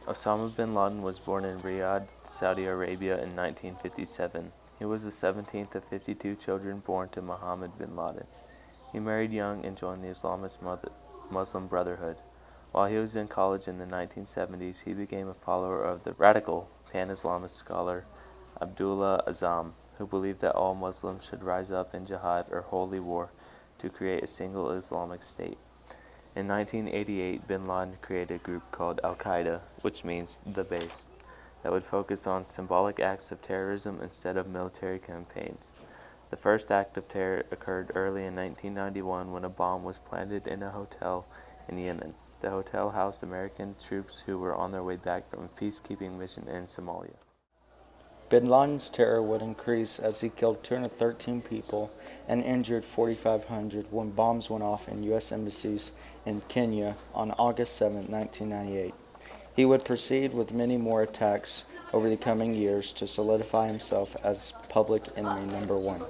Osama bin Laden was born in Riyadh, Saudi Arabia in 1957. He was the 17th of 52 children born to Mohammed bin Laden. He married young and joined the Islamist Muslim Brotherhood. While he was in college in the 1970s, he became a follower of the radical pan-Islamist scholar Abdullah Azzam, who believed that all Muslims should rise up in jihad or holy war to create a single Islamic state. In 1988, bin Laden created a group called Al-Qaeda, which means the base, that would focus on symbolic acts of terrorism instead of military campaigns. The first act of terror occurred early in 1991 when a bomb was planted in a hotel in Yemen. The hotel housed American troops who were on their way back from a peacekeeping mission in Somalia. Bin Laden's terror would increase as he killed 213 people and injured 4,500 when bombs went off in U.S. embassies in Kenya on August 7, 1998. He would proceed with many more attacks over the coming years to solidify himself as public enemy number one.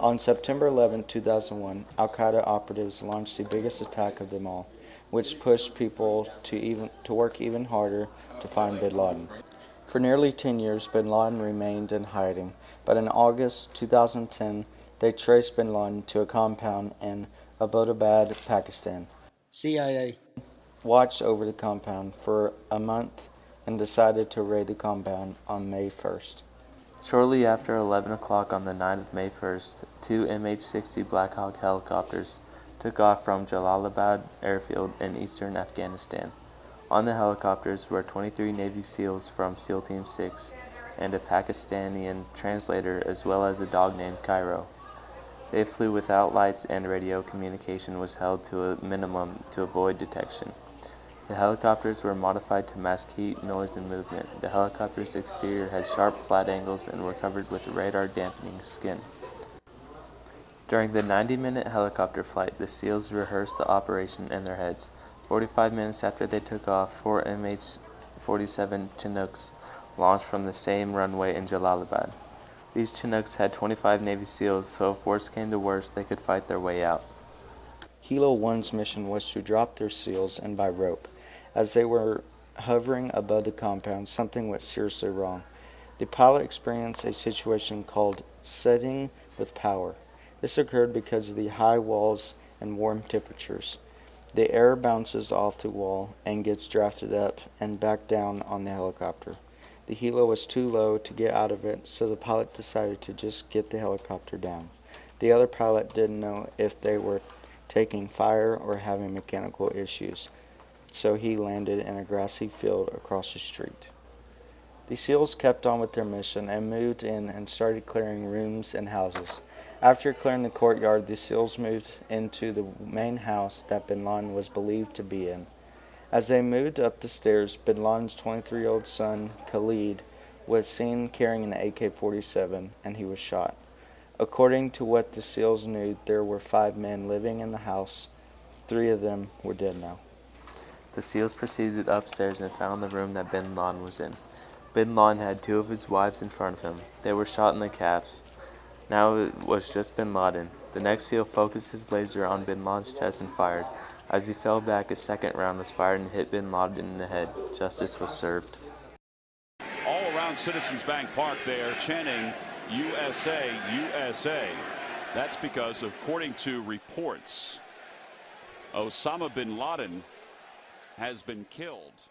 On September 11, 2001, Al-Qaeda operatives launched the biggest attack of them all, which pushed people to work even harder to find bin Laden. For nearly 10 years, bin Laden remained in hiding, but in August 2010, they traced bin Laden to a compound in Abbottabad, Pakistan. CIA watched over the compound for a month and decided to raid the compound on May 1st. Shortly after 11 o'clock on the night of May 1st, two MH-60 Black Hawk helicopters took off from Jalalabad airfield in eastern Afghanistan. On the helicopters were 23 Navy SEALs from SEAL Team 6 and a Pakistani translator as well as a dog named Cairo. They flew without lights and radio communication was held to a minimum to avoid detection. The helicopters were modified to mask heat, noise, and movement. The helicopter's exterior had sharp, flat angles and were covered with radar-dampening skin. During the 90-minute helicopter flight, the SEALs rehearsed the operation in their heads. 45 minutes after they took off, four MH-47 Chinooks launched from the same runway in Jalalabad. These Chinooks had 25 Navy SEALs, so if worse came to worse, they could fight their way out. Hilo 1's mission was to drop their SEALs in by rope. As they were hovering above the compound, something went seriously wrong. The pilot experienced a situation called setting with power. This occurred because of the high walls and warm temperatures. The air bounces off the wall and gets drafted up and back down on the helicopter. The helo was too low to get out of it, so the pilot decided to just get the helicopter down. The other pilot didn't know if they were taking fire or having mechanical issues, so he landed in a grassy field across the street. The SEALs kept on with their mission and moved in and started clearing rooms and houses. After clearing the courtyard, the SEALs moved into the main house that bin Laden was believed to be in. As they moved up the stairs, bin Laden's 23-year-old son, Khalid, was seen carrying an AK-47, and he was shot. According to what the SEALs knew, there were 5 men living in the house. 3 of them were dead now. The SEALs proceeded upstairs and found the room that bin Laden was in. Bin Laden had 2 of his wives in front of him. They were shot in the calves. Now it was just bin Laden. The next SEAL focused his laser on bin Laden's chest and fired. As he fell back, a second round was fired and hit bin Laden in the head. Justice was served. All around Citizens Bank Park they are chanting USA, USA. That's because, according to reports, Osama bin Laden has been killed.